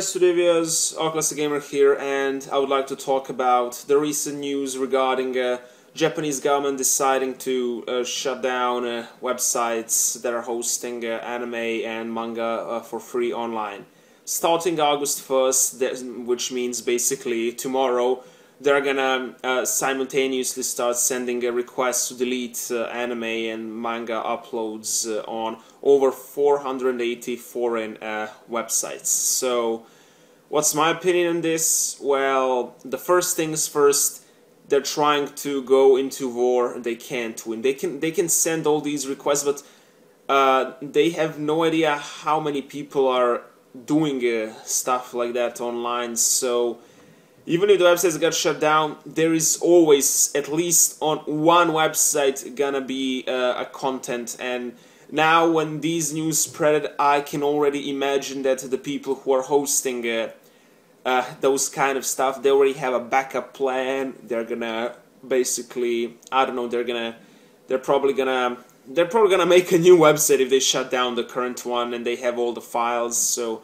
Studios, OldClassicGamer here, and I would like to talk about the recent news regarding Japanese government deciding to shut down websites that are hosting anime and manga for free online. Starting August 1st, which means basically tomorrow, they're gonna simultaneously start sending requests to delete anime and manga uploads on over 480 foreign websites. So, what's my opinion on this? Well, the first things first, they're trying to go into war. They can't win. They can send all these requests, but they have no idea how many people are doing stuff like that online. So even if the websites got shut down, there is always, at least on one website, gonna be a content. And now when these news spread, I can already imagine that the people who are hosting those kind of stuff, they already have a backup plan. They're gonna basically, I don't know, they're probably gonna make a new website if they shut down the current one and they have all the files. So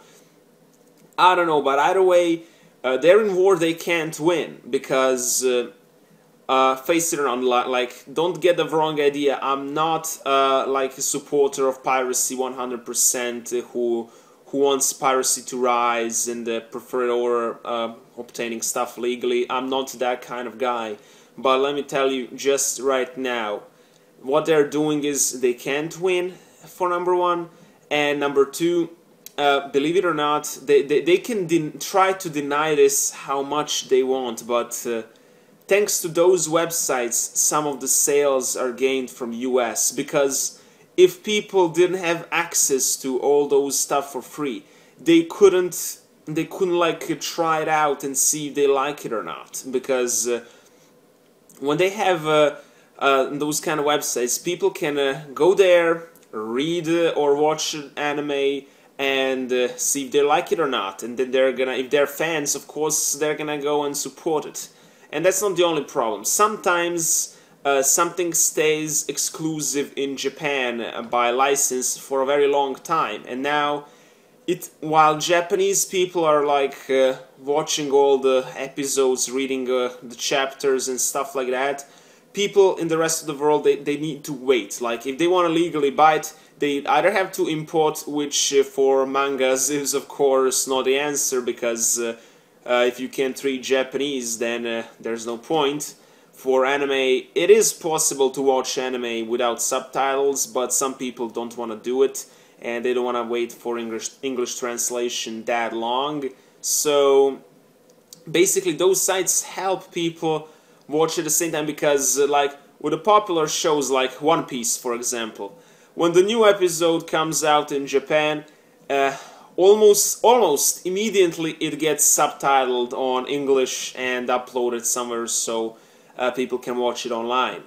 I don't know, but either way, they're in war. They can't win because face it or not, like, don't get the wrong idea. I'm not like a supporter of piracy 100% who wants piracy to rise and prefer it over obtaining stuff legally. I'm not that kind of guy. But let me tell you, just right now, what they're doing is they can't win, for number one, and number two, believe it or not, they can try to deny this how much they want, but thanks to those websites, some of the sales are gained from US, because if people didn't have access to all those stuff for free, they couldn't like try it out and see if they like it or not, because when they have those kind of websites, people can go there, read or watch anime, and see if they like it or not, and then they're gonna, if they're fans, of course, they're gonna go and support it. And that's not the only problem. Sometimes something stays exclusive in Japan by license for a very long time, and now while Japanese people are like watching all the episodes, reading the chapters and stuff like that, people in the rest of the world, they need to wait. Like, if they want to legally buy it, they either have to import, which for mangas is of course not the answer, because if you can't read Japanese, then there's no point. For anime, it is possible to watch anime without subtitles, but some people don't want to do it, and they don't want to wait for English translation that long. So basically those sites help people watch at the same time, because like with the popular shows like One Piece, for example, when the new episode comes out in Japan, almost immediately it gets subtitled on English and uploaded somewhere, so people can watch it online.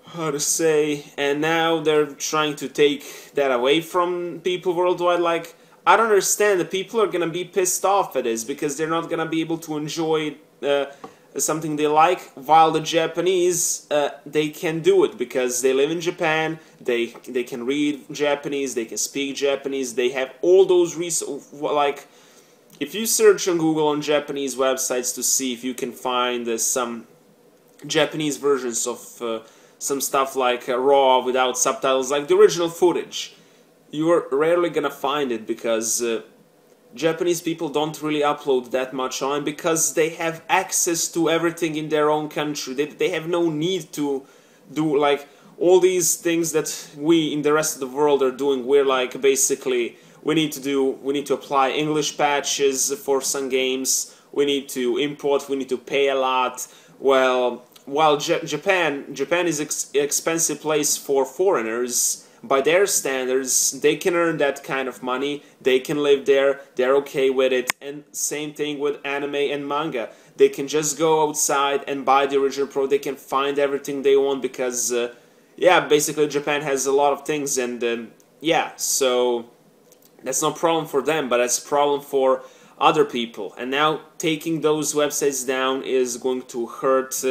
How to say? And now they're trying to take that away from people worldwide. Like, I don't understand. The people are gonna be pissed off at this because they're not gonna be able to enjoy something they like, while the Japanese, they can do it because they live in Japan, they can read Japanese, they can speak Japanese, they have all those like, if you search on Google on Japanese websites to see if you can find some Japanese versions of some stuff like raw without subtitles, like the original footage, you're rarely gonna find it, because Japanese people don't really upload that much on, because they have access to everything in their own country. They have no need to do like all these things that we in the rest of the world are doing. We're like, basically, we need to apply English patches for some games, we need to import, we need to pay a lot. Well, while Japan is an expensive place for foreigners, by their standards, they can earn that kind of money, they can live there, they're okay with it. And same thing with anime and manga. They can just go outside and buy the original product, they can find everything they want, because, yeah, basically Japan has a lot of things, and yeah, so that's no problem for them, but that's a problem for other people. And now taking those websites down is going to hurt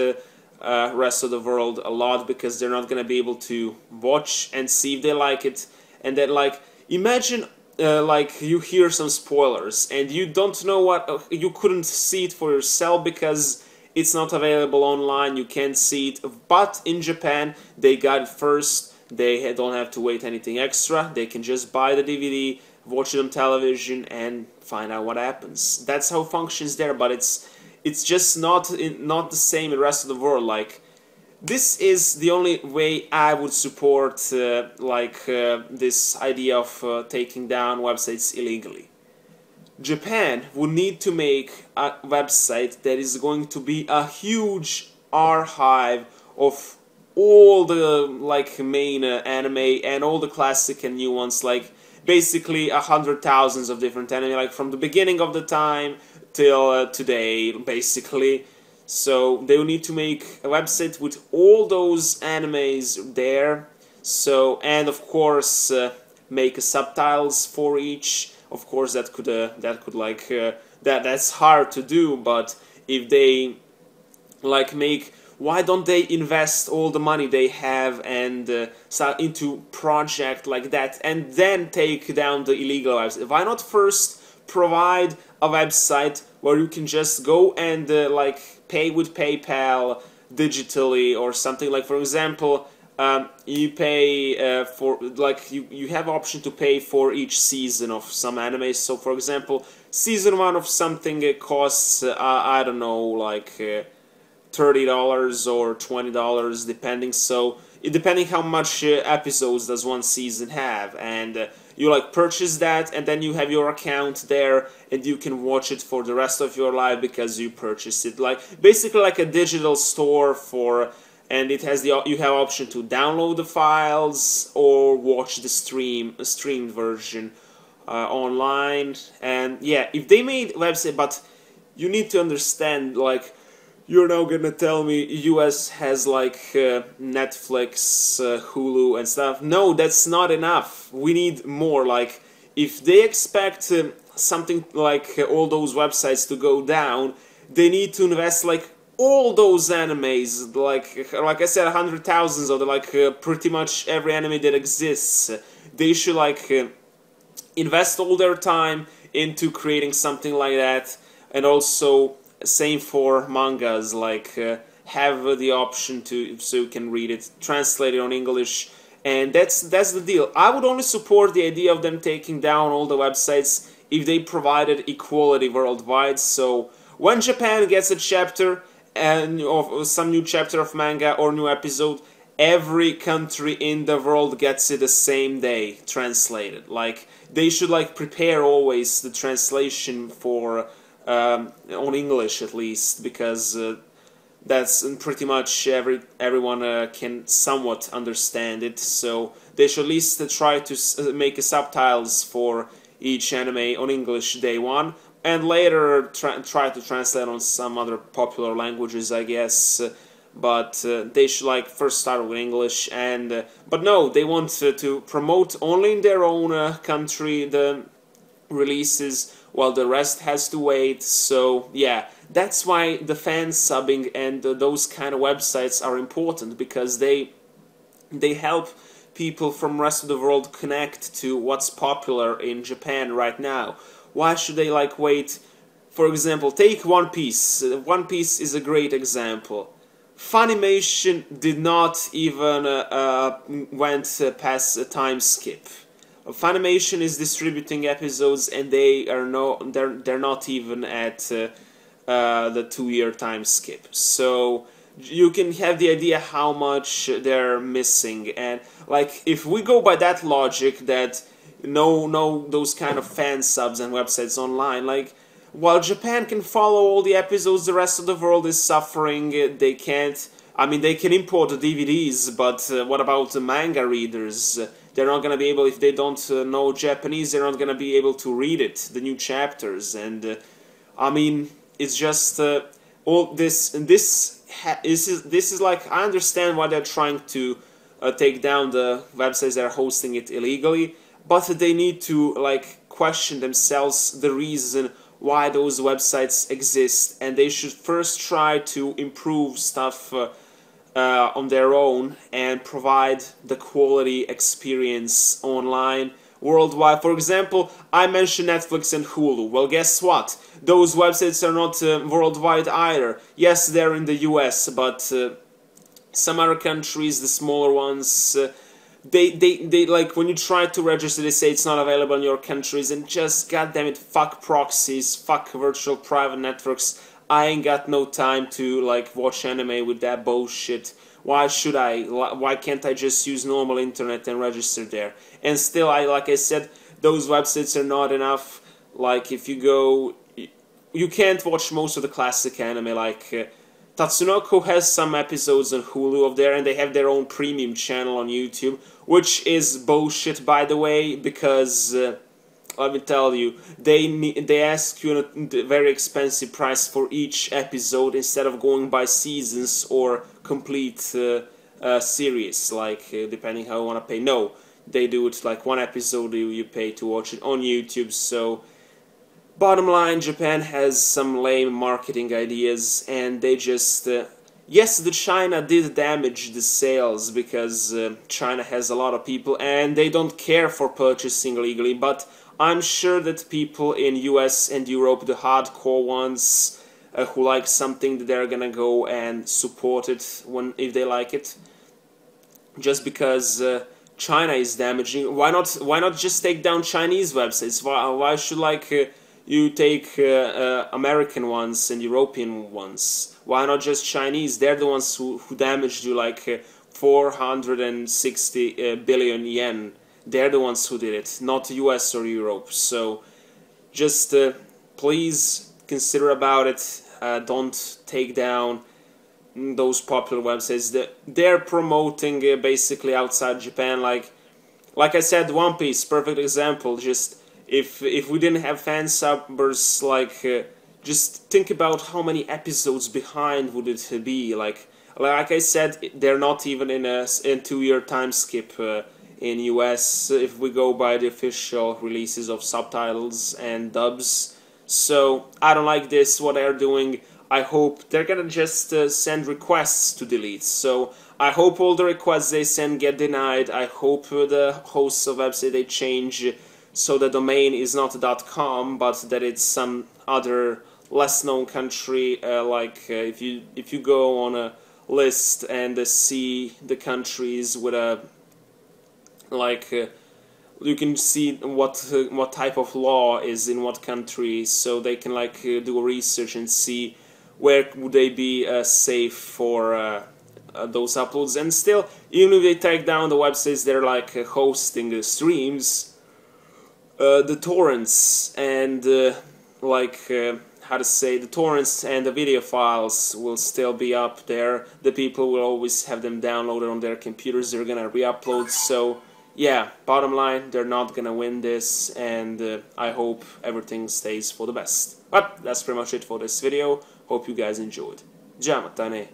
rest of the world a lot, because they're not going to be able to watch and see if they like it. And then, like, imagine like you hear some spoilers and you don't know what you couldn't see it for yourself because it's not available online, you can't see it, but in Japan they got it first. They don't have to wait anything extra, they can just buy the DVD, watch it on television and find out what happens. That's how it functions there, but it's just not the same in the rest of the world. Like, this is the only way I would support this idea of taking down websites illegally. Japan would need to make a website that is going to be a huge archive of all the main anime and all the classic and new ones, like basically 100,000 of different anime, like from the beginning of the time till today, basically. So they will need to make a website with all those animes there. So, and of course make subtitles for each. Of course that's hard to do, but if they make, why don't they invest all the money they have and start into project like that and then take down the illegal website? Why not first provide a website where you can just go and pay with PayPal digitally or something? Like, for example, you pay for you have option to pay for each season of some anime. So for example, season 1 of something costs I don't know, $30 or $20 depending. So depending how much episodes does one season have, and you purchase that and then you have your account there and you can watch it for the rest of your life because you purchased it. Basically like a digital store for, and it has you have option to download the files or watch the streamed version online. And yeah, if they made a website, but you need to understand, you're now gonna tell me US has Netflix, Hulu and stuff. No, that's not enough. We need more. If they expect something like all those websites to go down, they need to invest all those animes. Like I said, 100,000 of the pretty much every anime that exists. They should invest all their time into creating something like that, and also same for mangas, have the option to, so you can read it, translate it on English, and that's the deal. I would only support the idea of them taking down all the websites if they provided equality worldwide. So when Japan gets a chapter and of some new chapter of manga or new episode, every country in the world gets it the same day translated. They should prepare always the translation for on English at least, because that's pretty much everyone can somewhat understand it. So they should at least try to make subtitles for each anime on English day one, and later try to translate on some other popular languages, I guess. But they should first start with English. And but no, they want to promote only in their own country the releases, while the rest has to wait. So yeah, that's why the fan subbing and those kind of websites are important, because they help people from rest of the world connect to what's popular in Japan right now. Why should they wait? For example, take One Piece. One Piece is a great example. Funimation did not even went past a time skip. Funimation is distributing episodes and they're not even at the 2-year time skip. So you can have the idea how much they're missing. And if we go by that logic that no those kind of fan subs and websites online, while Japan can follow all the episodes, the rest of the world is suffering. They can't. I mean, they can import the DVDs, but what about the manga readers? They're not going to be able, if they don't know Japanese, they're not going to be able to read it, the new chapters. And I mean, it's just all this. And this is I understand why they're trying to take down the websites that are hosting it illegally, but they need to question themselves the reason why those websites exist, and they should first try to improve stuff on their own and provide the quality experience online worldwide. For example, I mentioned Netflix and Hulu. Well, guess what? Those websites are not worldwide either. Yes, they're in the US, but some other countries, the smaller ones, they like, when you try to register, they say it's not available in your countries, and just goddammit, fuck proxies, fuck virtual private networks. I ain't got no time to like watch anime with that bullshit. Why should I? Why can't I just use normal internet and register there? And still, like I said, those websites are not enough. Like, if you go, you can't watch most of the classic anime. Like Tatsunoko has some episodes on Hulu of there, and they have their own premium channel on YouTube, which is bullshit, by the way, because let me tell you, they ask you a very expensive price for each episode instead of going by seasons or complete series, like depending how you want to pay. No, they do it like one episode you pay to watch it on YouTube. So bottom line, Japan has some lame marketing ideas, and they just yes, the China did damage the sales because China has a lot of people and they don't care for purchasing legally, but I'm sure that people in US and Europe, the hardcore ones who like something, they're gonna go and support it if they like it. Just because China is damaging, why not just take down Chinese websites? Why should like you take American ones and European ones? Why not just Chinese? They're the ones who damaged you like 460 billion yen. They're the ones who did it, not US or Europe. So just please consider about it. Don't take down those popular websites. They're promoting basically outside Japan. Like I said, One Piece, perfect example. Just if we didn't have fan subbers, like just think about how many episodes behind would it be. Like I said, they're not even in a 2-year time skip. In US, if we go by the official releases of subtitles and dubs. So I don't like this, what they're doing. I hope they're gonna just send requests to delete. So I hope all the requests they send get denied. I hope the hosts of website they change so the domain is not .com, but that it's some other less known country. If you go on a list and see the countries with a you can see what type of law is in what country, so they can do a research and see where would they be safe for those uploads. And still, even if they take down the websites they're hosting the streams, the torrents and how to say, the torrents and the video files will still be up there. The people will always have them downloaded on their computers. They're gonna re-upload. So yeah, bottom line, they're not gonna win this, and I hope everything stays for the best. But that's pretty much it for this video. Hope you guys enjoyed. Ja, matane.